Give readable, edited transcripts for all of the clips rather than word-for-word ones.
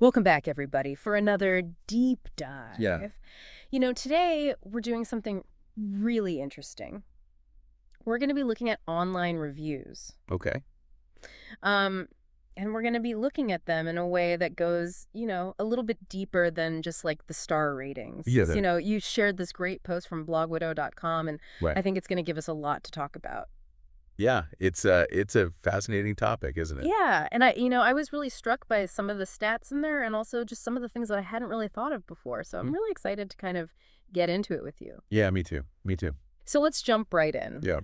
Welcome back, everybody, for another deep dive. Yeah. Today we're doing something really interesting. We're going to be looking at online reviews. Okay. Um, and we're going to be looking at them in a way that goes, a little bit deeper than just like the star ratings. Yeah. 'Cause, you shared this great post from blogwidow.com, and Right. I think it's going to give us a lot to talk about. Yeah. It's a fascinating topic, isn't it? Yeah, and I was really struck by some of the stats in there and also just some of the things that I hadn't really thought of before. So I'm Mhm. really excited to kind of get into it with you. Yeah. Me too. Me too. So let's jump right in. Yeah.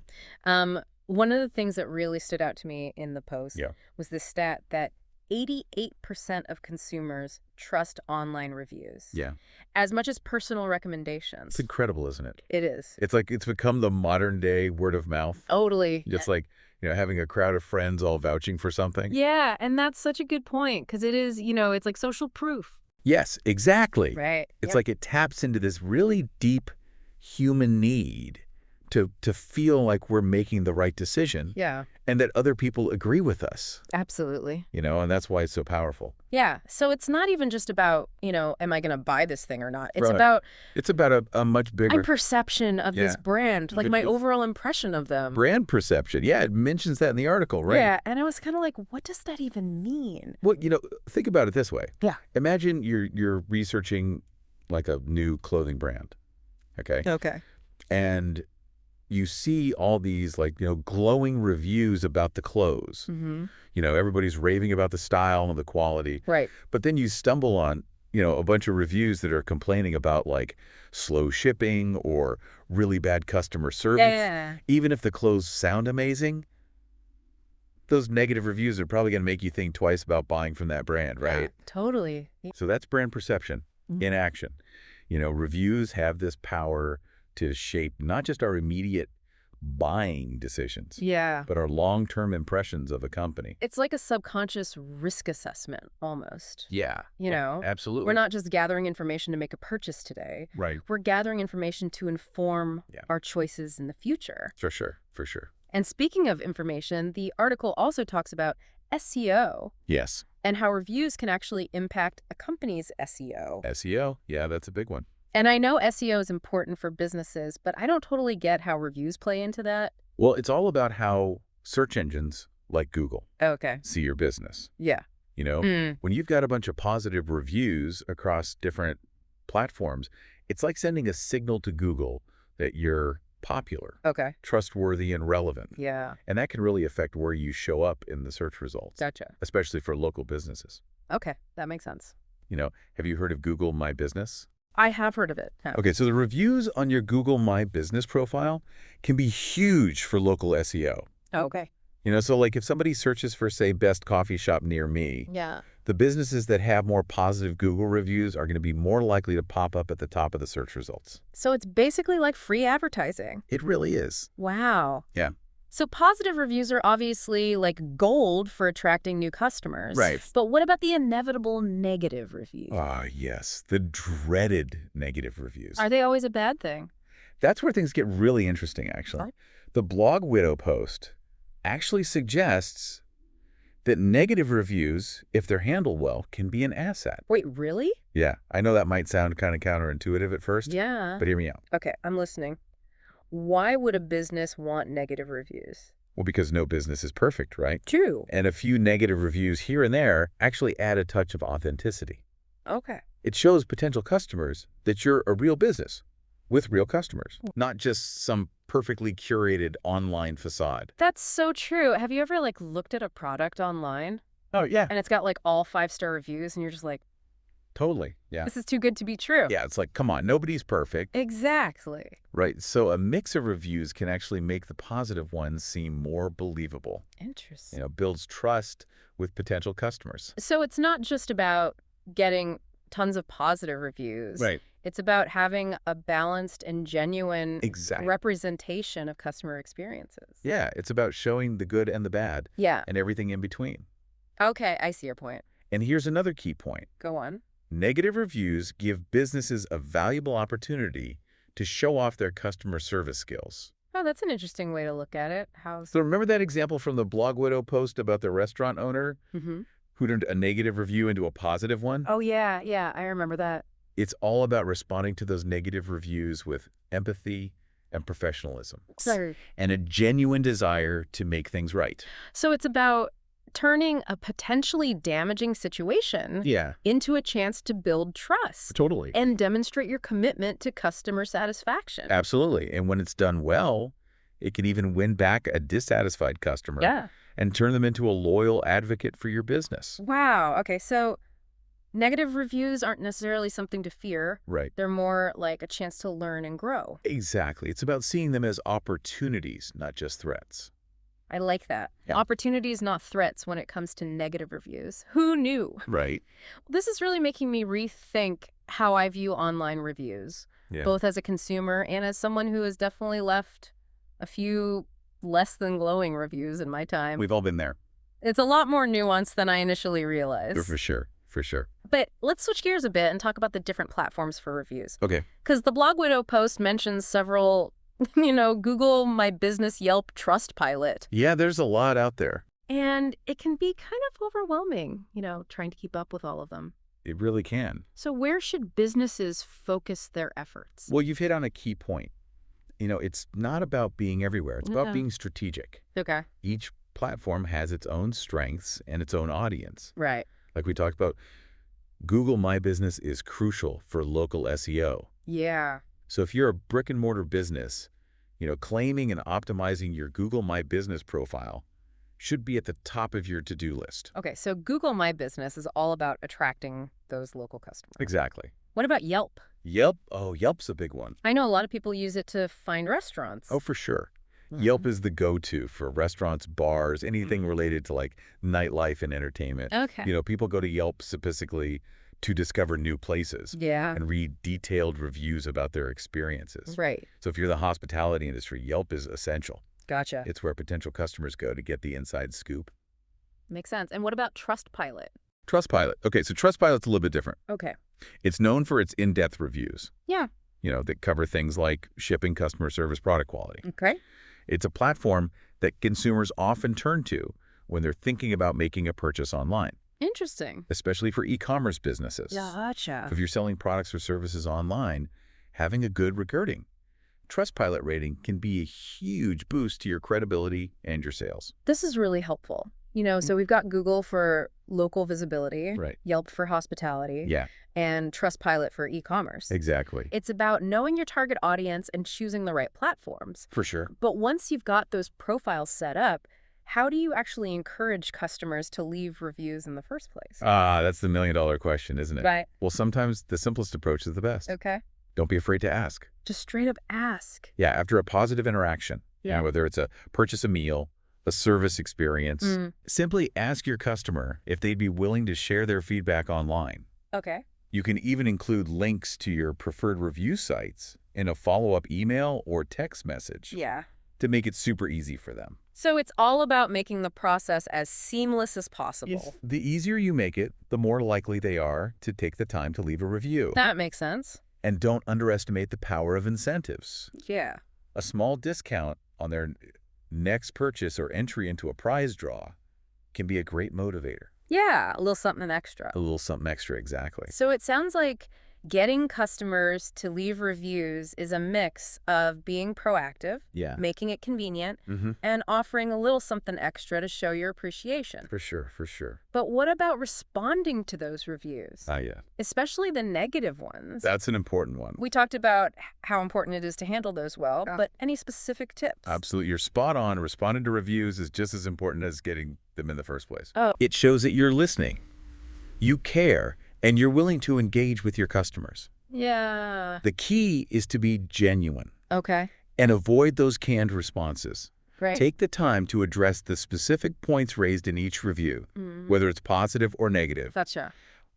One of the things that really stood out to me in the post Yeah. was this stat that 88% of consumers trust online reviews Yeah. as much as personal It's recommendations. incredible, isn't it? It is. It's like it's become the modern day word of mouth. Totally. Just like, having a crowd of friends all vouching for something. Yeah, and that's such a good point because it is, it's like social proof. Yes, exactly. Right. It's Yep. like it taps into this really deep human need to feel like we're making the right decision Yeah, and that other people agree with us, absolutely. and that's why it's so powerful. Yeah. So it's not even just about, am I going to buy this thing or not? It's Right. about It's about a much my bigger perception of this Yeah. brand, like But my the- overall impression of them. brand perception. Yeah, it mentions that in the article, right? Yeah. And I was kind of like, what does that even mean? Well, think about it this way. Yeah. Imagine you're researching like a new clothing brand, okay? Okay. And you see all these like, glowing reviews about the clothes. Mm-hmm. Everybody's raving about the style and the quality. Right. But then you stumble on, a bunch of reviews that are complaining about like slow shipping or really bad customer service. Yeah. Even if the clothes sound amazing, those negative reviews are probably going to make you think twice about buying from that brand, right? Yeah, totally. So that's brand perception in action. Reviews have this power to shape not just our immediate buying decisions, Yeah. but our long-term impressions of a company. It's like a subconscious risk assessment almost. Yeah. Absolutely. We're not just gathering information to make a purchase today. Right. We're gathering information to inform Yeah. our choices in the future. For sure. For sure. And speaking of information, the article also talks about SEO Yes. and how reviews can actually impact a company's SEO. SEO. Yeah, that's a big one. And I know SEO is important for businesses, but I don't totally get how reviews play into that. Well, it's all about how search engines like Google Okay. see your business. Yeah. When you've got a bunch of positive reviews across different platforms, it's like sending a signal to Google that you're popular, Okay. trustworthy, and relevant. Yeah. And that can really affect where you show up in the search results, Gotcha. especially for local businesses. Okay. That makes sense. Have you heard of Google My Business? I have heard of it. Yeah. Okay, so the reviews on your Google My Business profile can be huge for local SEO. Okay. So like if somebody searches for, say, best coffee shop near me, Yeah. the businesses that have more positive Google reviews are going to be more likely to pop up at the top of the search results. So it's basically like free advertising. It really is. Wow. Yeah. So positive reviews are obviously like gold for attracting new customers. Right. But what about the inevitable negative reviews? Ah, yes. The dreaded negative reviews. Are they always a bad thing? That's where things get really interesting, actually. Right. The Blog Widow post actually suggests that negative reviews, if they're handled well, can be an asset. Wait, really? Yeah, I know that might sound kind of counterintuitive at first, Yeah. but hear me out. Okay, I'm listening. Why would a business want negative reviews? Well, because no business is perfect, right? True. And a few negative reviews here and there actually add a touch of authenticity. Okay. It shows potential customers that you're a real business with real customers, not just some perfectly curated online facade. That's so true. Have you ever looked at a product online Oh, yeah. and it's got all 5-star reviews and you're just like, Totally. Yeah. this is too good to be true? Yeah, it's like, come on, nobody's perfect. Exactly. Right. So a mix of reviews can actually make the positive ones seem more believable. Interesting. Builds trust with potential customers. So it's not just about getting tons of positive reviews. Right. It's about having a balanced and genuine Exactly. representation of customer experiences. Yeah, it's about showing the good and the bad Yeah. and everything in between. Okay, I see your point. And here's another key point. Go on. Negative reviews give businesses a valuable opportunity to show off their customer service skills. Oh, that's an interesting way to look at it. So remember that example from the Blog Widow post about the restaurant owner? Mm-hmm. who turned a negative review into a positive one. Oh, yeah, yeah, I remember that. It's all about responding to those negative reviews with empathy and professionalism So, and a genuine desire to make things right. so it's about turning a potentially damaging situation Yeah, into a chance to build trust totally. and demonstrate your commitment to customer satisfaction. Absolutely. And when it's done well, it can even win back a dissatisfied customer Yeah. and turn them into a loyal advocate for your business. Wow. Okay, so negative reviews aren't necessarily something to fear. Right. They're more like a chance to learn and grow. Exactly. It's about seeing them as opportunities, not just threats. I like that. Yeah. Opportunities, not threats, when it comes to negative reviews. Who knew? Right. This is really making me rethink how I view online reviews, Yeah. both as a consumer and as someone who has definitely left a few less than glowing reviews in my time. We've all been there. It's a lot more nuanced than I initially realized. For sure. For sure. But let's switch gears a bit and talk about the different platforms for reviews. Okay. Because the Blog Widow post mentions several, Google, My Business, Yelp, Trustpilot. Yeah, there's a lot out there. And it can be kind of overwhelming, trying to keep up with all of them. It really can. So where should businesses focus their efforts? Well, you've hit on a key point. It's not about being everywhere. It's about No. being strategic. Okay. Each platform has its own strengths and its own audience. Right. Like we talked about, Google My Business is crucial for local SEO. Yeah. So if you're a brick and mortar business, claiming and optimizing your Google My Business profile should be at the top of your to-do list. Okay, so Google My Business is all about attracting those local customers. Exactly. What about Yelp? Yelp? Oh, Yelp's a big one. I know a lot of people use it to find restaurants. Oh, for sure. Mhm. Yelp is the go-to for restaurants, bars, anything related to like nightlife and entertainment. Okay. People go to Yelp specifically to discover new places Yeah. and read detailed reviews about their experiences. Right. So if you're the hospitality industry, Yelp is essential. Gotcha. It's where potential customers go to get the inside scoop. Makes sense. And what about Trustpilot? Trustpilot. Okay, so Trustpilot's a little bit different. Okay. It's known for its in-depth reviews, Yeah. that cover things like shipping, customer service, product quality. Okay. It's a platform that consumers often turn to when they're thinking about making a purchase online, Interesting. especially for e-commerce businesses. Gotcha. If you're selling products or services online, having a good regarding Trustpilot rating can be a huge boost to your credibility and your sales. This is really helpful. So we've got Google for local visibility, Right. Yelp for hospitality, Yeah, and Trustpilot for e-commerce. exactly. It's about knowing your target audience and choosing the right platforms. For sure. But once you've got those profiles set up, how do you actually encourage customers to leave reviews in the first place? That's the million-dollar question, isn't it? Right. Well, sometimes the simplest approach is the best. Okay. Don't be afraid to ask. Just straight up ask. Yeah, after a positive interaction, Yeah. whether it's a purchase a meal, a service experience, simply ask your customer if they'd be willing to share their feedback online. Okay. You can even include links to your preferred review sites in a follow-up email or text message Yeah. to make it super easy for them. So it's all about making the process as seamless as possible. The easier you make it, the more likely they are to take the time to leave a review. That makes sense. And don't underestimate the power of incentives. Yeah. A small discount on their next purchase or entry into a prize draw can be a great motivator. Yeah, a little something extra. A little something extra, exactly. So it sounds like getting customers to leave reviews is a mix of being proactive, Yeah. making it convenient, Mm-hmm. and offering a little something extra to show your appreciation. For sure, for sure. But what about responding to those reviews, Yeah. especially the negative ones? That's an important one. We talked about how important it is to handle those well, Yeah. but any specific tips? Absolutely. You're spot on. Responding to reviews is just as important as getting them in the first place. Oh. It shows that you're listening, you care, and you're willing to engage with your customers. Yeah. The key is to be genuine Okay. and avoid those canned responses. Great. Take the time to address the specific points raised in each review, whether it's positive or negative. Gotcha.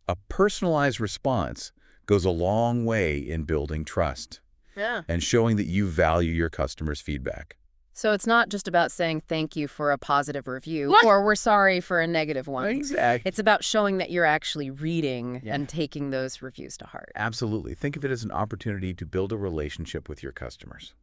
A personalized response goes a long way in building trust Yeah. and showing that you value your customers' feedback. So it's not just about saying thank you for a positive review What? or we're sorry for a negative one. Exactly. It's about showing that you're actually reading Yeah. and taking those reviews to heart. Absolutely. Think of it as an opportunity to build a relationship with your customers.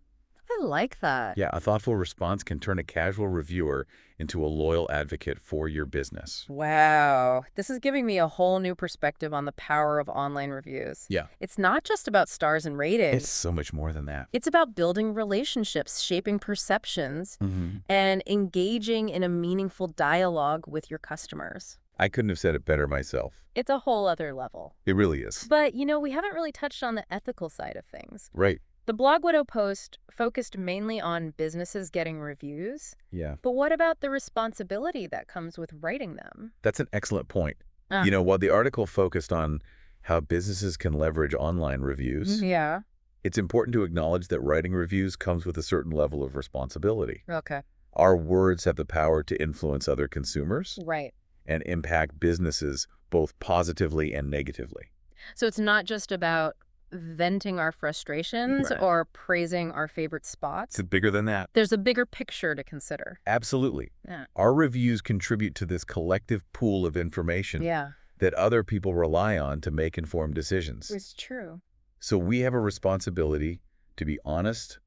I like that. Yeah, a thoughtful response can turn a casual reviewer into a loyal advocate for your business. Wow. This is giving me a whole new perspective on the power of online reviews. Yeah, It's not just about stars and it's ratings. so much more than that. It's about building relationships, shaping perceptions, Hmm. and engaging in a meaningful dialogue with your customers. I couldn't have said it better myself. It's a whole other level. It really is. But, we haven't really touched on the ethical side of things. Right. The Blog Widow post focused mainly on businesses getting reviews, Yeah. but what about the responsibility that comes with writing them? That's an excellent point. Ah. While the article focused on how businesses can leverage online reviews, Yeah. it's important to acknowledge that writing reviews comes with a certain level of responsibility. Okay. Our words have the power to influence other consumers Right. and impact businesses both positively and negatively. So it's not just about venting our frustrations Right. or praising our favorite spots. It's bigger than that. There's a bigger picture to consider. Absolutely. Yeah. Our reviews contribute to this collective pool of information Yeah. that other people rely on to make informed decisions. It's true. So we have a responsibility to be honest,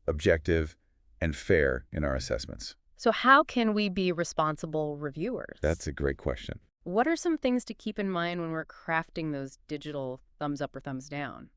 objective, and fair in our assessments. So how can we be responsible reviewers? That's a great question. What are some things to keep in mind when we're crafting those digital thumbs up or thumbs down?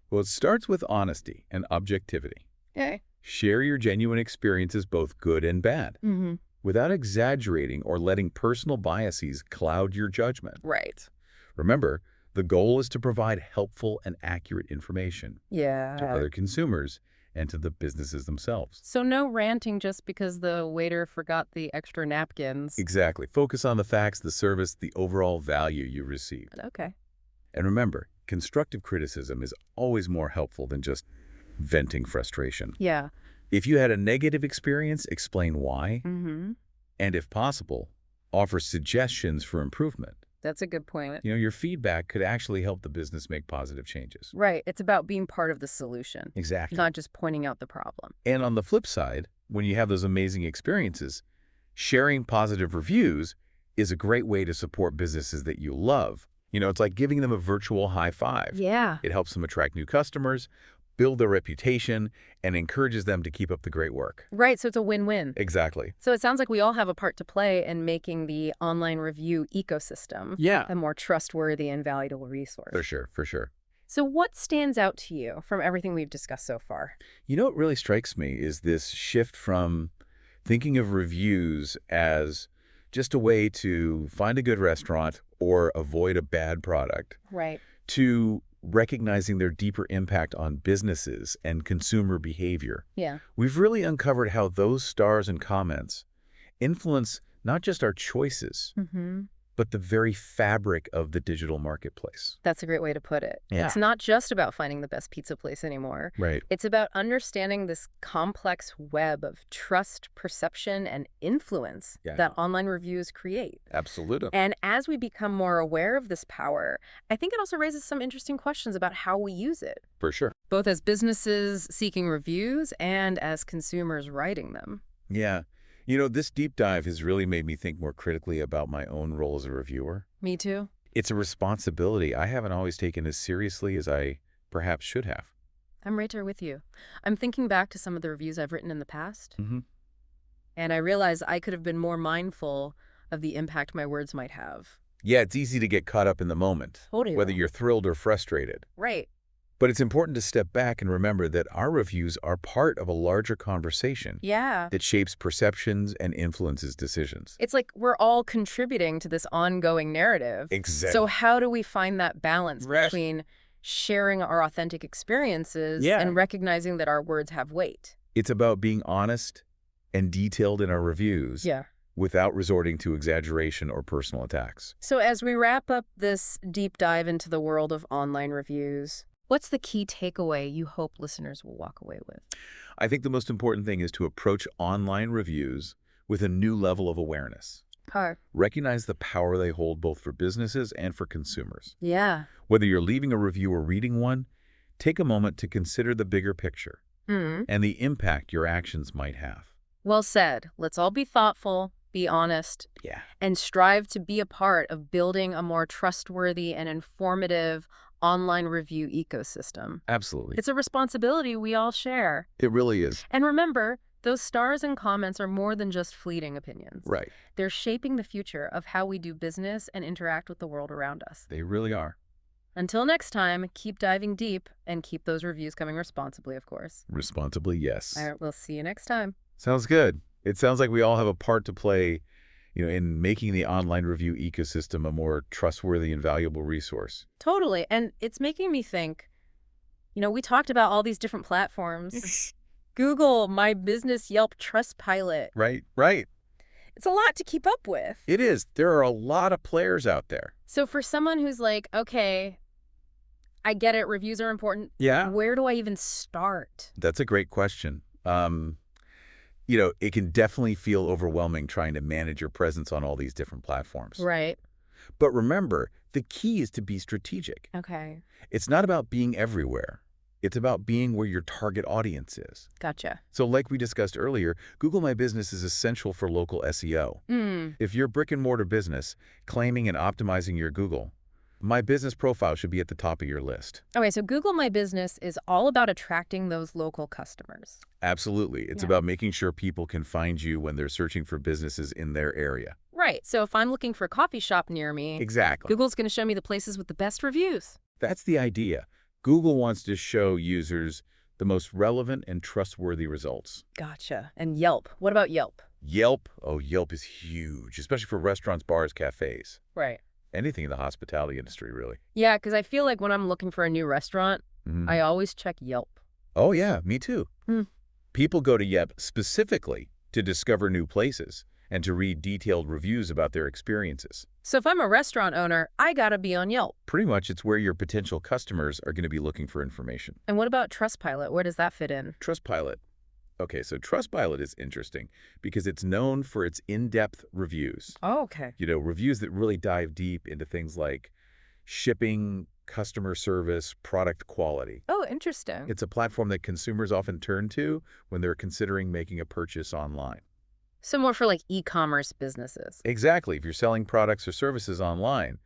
Well, it starts with honesty and objectivity. Okay. Share your genuine experiences, both good and bad, Mm-hmm. without exaggerating or letting personal biases cloud your judgment. Right. Remember, the goal is to provide helpful and accurate information to Yeah. other consumers and to the businesses themselves. So no ranting just because the waiter forgot the extra napkins. Exactly. Focus on the facts, the service, the overall value you received. Okay. And remember, constructive criticism is always more helpful than just venting frustration. Yeah. If you had a negative experience, explain why, Mm-hmm. and if possible, offer suggestions for improvement. That's a good point. Your feedback could actually help the business make positive changes. Right. It's about being part of the solution, Exactly. not just pointing out the problem. And on the flip side, when you have those amazing experiences, sharing positive reviews is a great way to support businesses that you love. It's like giving them a virtual high five. Yeah. It helps them attract new customers, build their reputation, and encourages them to keep up the great work. Right. So it's a win-win. Exactly. So it sounds like we all have a part to play in making the online review ecosystem Yeah. a more trustworthy and valuable resource. For sure, for sure. So what stands out to you from everything we've discussed so far? What really strikes me is this shift from thinking of reviews as just a way to find a good restaurant or avoid a bad product Right. to recognizing their deeper impact on businesses and consumer behavior. Yeah. We've really uncovered how those stars and comments influence not just our choices, Mm-hmm. but the very fabric of the digital marketplace. That's a great way to put it. Yeah. It's not just about finding the best pizza place anymore. Right. It's about understanding this complex web of trust, perception, and influence Yeah. that online reviews create. Absolutely. And as we become more aware of this power, I think it also raises some interesting questions about how we use it, For sure. both as businesses seeking reviews and as consumers writing them. Yeah. This deep dive has really made me think more critically about my own role as a reviewer. Me too. It's a responsibility I haven't always taken as seriously as I perhaps should have. I'm right there with you. I'm thinking back to some of the reviews I've written in the past, Mm-hmm. and I realize I could have been more mindful of the impact my words might have. Yeah, it's easy to get caught up in the moment, Totally. whether you're thrilled or frustrated. Right. But it's important to step back and remember that our reviews are part of a larger conversation Yeah. that shapes perceptions and influences decisions. It's like we're all contributing to this ongoing narrative. Exactly. So how do we find that balance Right. between sharing our authentic experiences Yeah. and recognizing that our words have weight? It's about being honest and detailed in our reviews Yeah. without resorting to exaggeration or personal attacks. So as we wrap up this deep dive into the world of online reviews, what's the key takeaway you hope listeners will walk away with? I think the most important thing is to approach online reviews with a new level of awareness. Recognize the power they hold both for businesses and for consumers. Yeah. Whether you're leaving a review or reading one, take a moment to consider the bigger picture and the impact your actions might have. Well said. Let's all be thoughtful, be honest, Yeah. and strive to be a part of building a more trustworthy and informative online review ecosystem. Absolutely. It's a responsibility we all share. It really is. And remember, those stars and comments are more than just fleeting opinions. Right. They're shaping the future of how we do business and interact with the world around us. They really are. Until next time, keep diving deep and keep those reviews coming responsibly, of course. Responsibly, yes. All right, we'll see you next time. Sounds good. It sounds like we all have a part to play, in making the online review ecosystem a more trustworthy and valuable resource. Totally. And it's making me think, we talked about all these different platforms. Google, My Business, Yelp, Trustpilot. Right. It's a lot to keep up with. It is. There are a lot of players out there. So for someone who's like, okay, I get it, reviews are important. Yeah. Where do I even start? That's a great question. It can definitely feel overwhelming trying to manage your presence on all these different platforms. Right. But remember, the key is to be strategic. Okay. It's not about being everywhere. It's about being where your target audience is. Gotcha. So like we discussed earlier, Google My Business is essential for local SEO. If you're a brick-and-mortar business, claiming and optimizing your Google, My Business profile should be at the top of your list. Okay, so Google My Business is all about attracting those local customers. Absolutely. It's about making sure people can find you when they're searching for businesses in their area. Right. So if I'm looking for a coffee shop near me, Exactly. Google's going to show me the places with the best reviews. That's the idea. Google wants to show users the most relevant and trustworthy results. Gotcha. And Yelp. What about Yelp? Yelp? Oh, Yelp is huge, especially for restaurants, bars, cafes. Right. Anything in the hospitality industry, really. Yeah, because I feel like when I'm looking for a new restaurant, I always check Yelp. Oh, yeah, me too. People go to Yelp specifically to discover new places and to read detailed reviews about their experiences. So if I'm a restaurant owner, I gotta be on Yelp. Pretty much, it's where your potential customers are going to be looking for information. And what about Trustpilot? Where does that fit in? Trustpilot. Okay, so Trustpilot is interesting because it's known for its in-depth reviews. Oh, okay. Reviews that really dive deep into things like shipping, customer service, product quality. Oh, interesting. It's a platform that consumers often turn to when they're considering making a purchase online. So more for like e-commerce businesses. Exactly. If you're selling products or services online,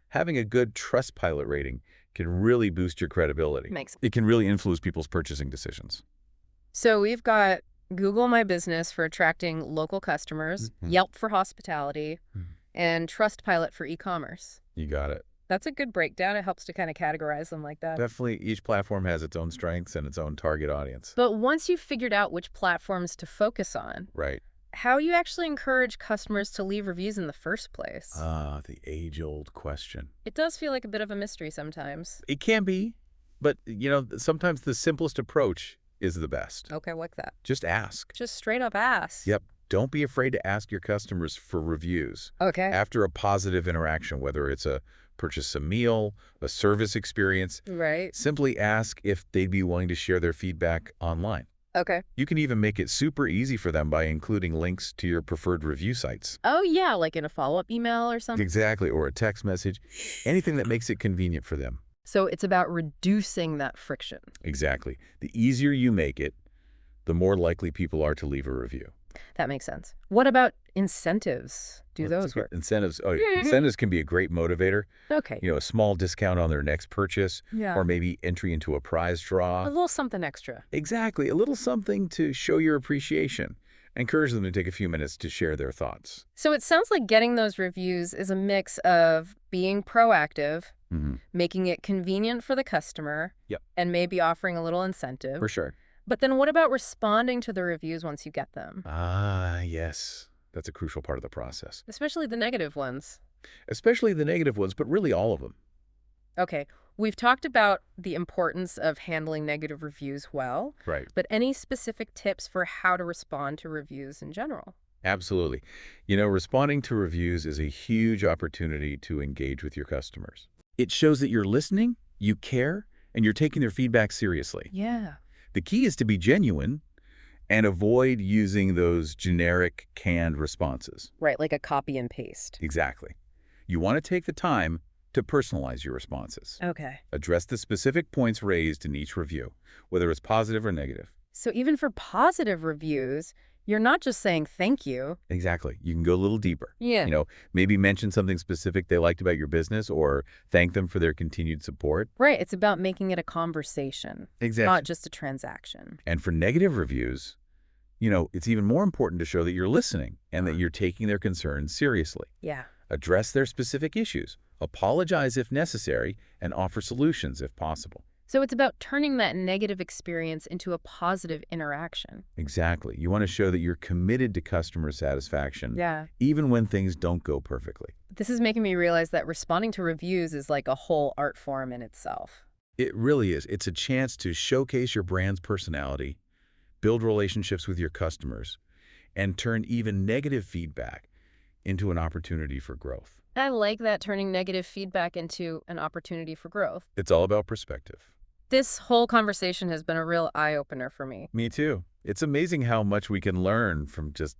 having a good Trustpilot rating can really boost your credibility. Makes sense. It can really influence people's purchasing decisions. So we've got Google My Business for attracting local customers, Yelp for hospitality, and Trustpilot for e-commerce. You got it. That's a good breakdown. It helps to kind of categorize them like that. Definitely, each platform has its own strengths and its own target audience. But once you've figured out which platforms to focus on, Right. how do you actually encourage customers to leave reviews in the first place? The age-old question. It does feel like a bit of a mystery sometimes. It can be, but, sometimes the simplest approach is the best. Okay, what's that? Just ask. Just straight up ask. Yep. Don't be afraid to ask your customers for reviews. Okay. After a positive interaction, whether it's a purchase a meal, a service experience, Right. simply ask if they'd be willing to share their feedback online. Okay. You can even make it super easy for them by including links to your preferred review sites. Oh, yeah, like in a follow-up email or something? Exactly, or a text message, anything that makes it convenient for them. So it's about reducing that friction. Exactly. The easier you make it, the more likely people are to leave a review. That makes sense. What about incentives? Do those work? Incentives. Oh, incentives can be a great motivator. Okay. A small discount on their next purchase, Yeah. or maybe entry into a prize draw. A little something extra. Exactly. A little something to show your appreciation. Encourage them to take a few minutes to share their thoughts. So it sounds like getting those reviews is a mix of being proactive, making it convenient for the customer, Yep. and maybe offering a little incentive. For sure. But then what about responding to the reviews once you get them? Ah, yes. That's a crucial part of the process. Especially the negative ones. Especially the negative ones, but really all of them. Okay, we've talked about the importance of handling negative reviews well, Right. but any specific tips for how to respond to reviews in general? Absolutely. Responding to reviews is a huge opportunity to engage with your customers. It shows that you're listening, you care, and you're taking their feedback seriously. Yeah. The key is to be genuine and avoid using those generic canned responses. Right, like a copy and paste. Exactly. You want to take the time to personalize your responses. Okay. Address the specific points raised in each review, whether it's positive or negative. So even for positive reviews, You're not just saying thank you. Exactly. You can go a little deeper. Yeah. Maybe mention something specific they liked about your business or thank them for their continued support. Right. It's about making it a conversation, not just a transaction. And for negative reviews, it's even more important to show that you're listening and that you're taking their concerns seriously. Yeah. Address their specific issues, apologize if necessary, and offer solutions if possible. So it's about turning that negative experience into a positive interaction. Exactly. You want to show that you're committed to customer satisfaction, even when things don't go perfectly. This is making me realize that responding to reviews is like a whole art form in itself. It really is. It's a chance to showcase your brand's personality, build relationships with your customers, and turn even negative feedback into an opportunity for growth. I like that, turning negative feedback into an opportunity for growth. It's all about perspective. This whole conversation has been a real eye-opener for me. Me too. It's amazing how much we can learn from just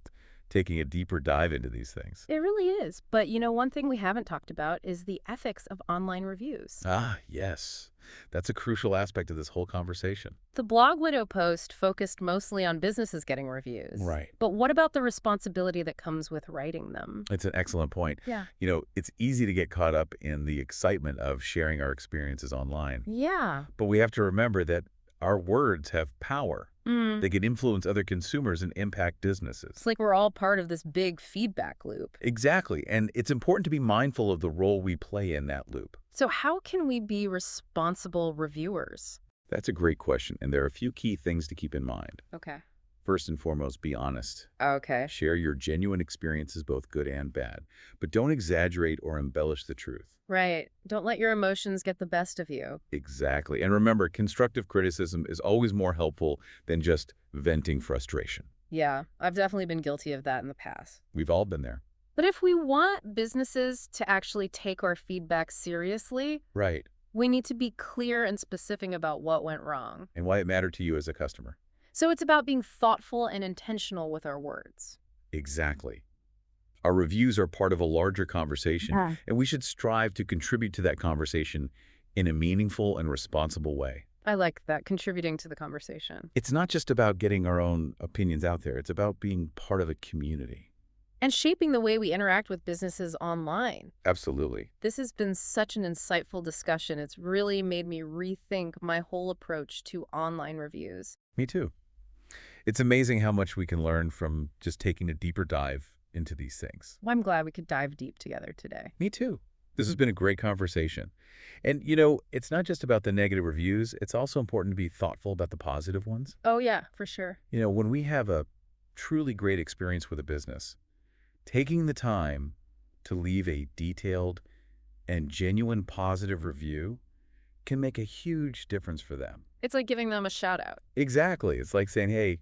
taking a deeper dive into these things. It really is. But, one thing we haven't talked about is the ethics of online reviews. Ah, yes. That's a crucial aspect of this whole conversation. The Blog Widow post focused mostly on businesses getting reviews. Right. But what about the responsibility that comes with writing them? It's an excellent point. Yeah. It's easy to get caught up in the excitement of sharing our experiences online. Yeah. But we have to remember that our words have power. They can influence other consumers and impact businesses. It's like we're all part of this big feedback loop. Exactly. And it's important to be mindful of the role we play in that loop. So how can we be responsible reviewers? That's a great question, and there are a few key things to keep in mind. Okay. First and foremost, be honest. Okay. Share your genuine experiences, both good and bad, but don't exaggerate or embellish the truth. Right. Don't let your emotions get the best of you. Exactly. And remember, constructive criticism is always more helpful than just venting frustration. Yeah, I've definitely been guilty of that in the past. We've all been there. But if we want businesses to actually take our feedback seriously, Right. we need to be clear and specific about what went wrong. And why it mattered to you as a customer. So it's about being thoughtful and intentional with our words. Exactly. Our reviews are part of a larger conversation, and we should strive to contribute to that conversation in a meaningful and responsible way. I like that, contributing to the conversation. It's not just about getting our own opinions out there. It's about being part of a community. And shaping the way we interact with businesses online. Absolutely. This has been such an insightful discussion. It's really made me rethink my whole approach to online reviews. Me too. It's amazing how much we can learn from just taking a deeper dive into these things. Well, I'm glad we could dive deep together today. Me too. This has been a great conversation. And, it's not just about the negative reviews. It's also important to be thoughtful about the positive ones. Oh, yeah, for sure. When we have a truly great experience with a business, taking the time to leave a detailed and genuine positive review can make a huge difference for them. It's like giving them a shout out. Exactly. It's like saying, hey,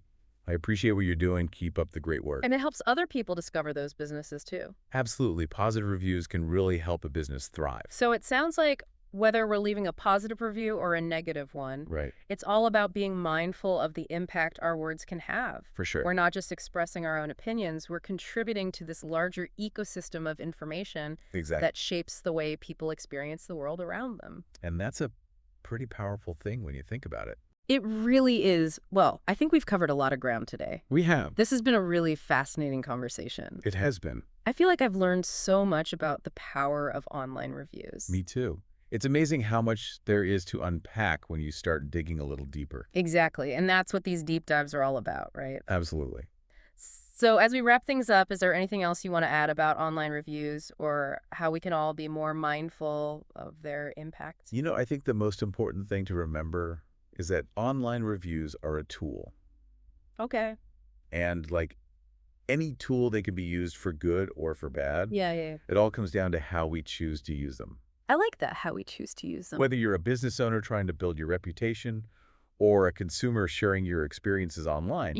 I appreciate what you're doing. Keep up the great work. And it helps other people discover those businesses too. Absolutely. Positive reviews can really help a business thrive. So it sounds like whether we're leaving a positive review or a negative one, Right. it's all about being mindful of the impact our words can have. For sure. We're not just expressing our own opinions, we're contributing to this larger ecosystem of information that shapes the way people experience the world around them. And that's a pretty powerful thing when you think about it. It really is. Well, I think we've covered a lot of ground today. We have. This has been a really fascinating conversation. It has been. I feel like I've learned so much about the power of online reviews. Me too. It's amazing how much there is to unpack when you start digging a little deeper. Exactly. And that's what these deep dives are all about, right? Absolutely. So as we wrap things up, is there anything else you want to add about online reviews or how we can all be more mindful of their impact? I think the most important thing to remember is that online reviews are a tool. Okay. And like any tool, they can be used for good or for bad. Yeah. It all comes down to how we choose to use them. I like that, how we choose to use them. Whether you're a business owner trying to build your reputation or a consumer sharing your experiences online,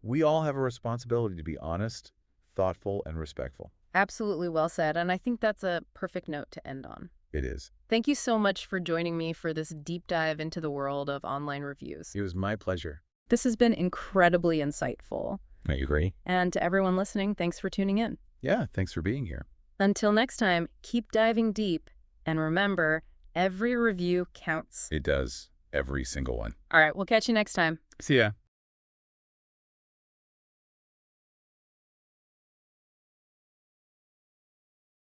we all have a responsibility to be honest, thoughtful, and respectful. Absolutely well said. And I think that's a perfect note to end on. It is. Thank you so much for joining me for this deep dive into the world of online reviews. It was my pleasure. This has been incredibly insightful. I agree. And to everyone listening, thanks for tuning in. Yeah, thanks for being here. Until next time, keep diving deep. And remember, every review counts. It does. Every single one. All right, we'll catch you next time. See ya.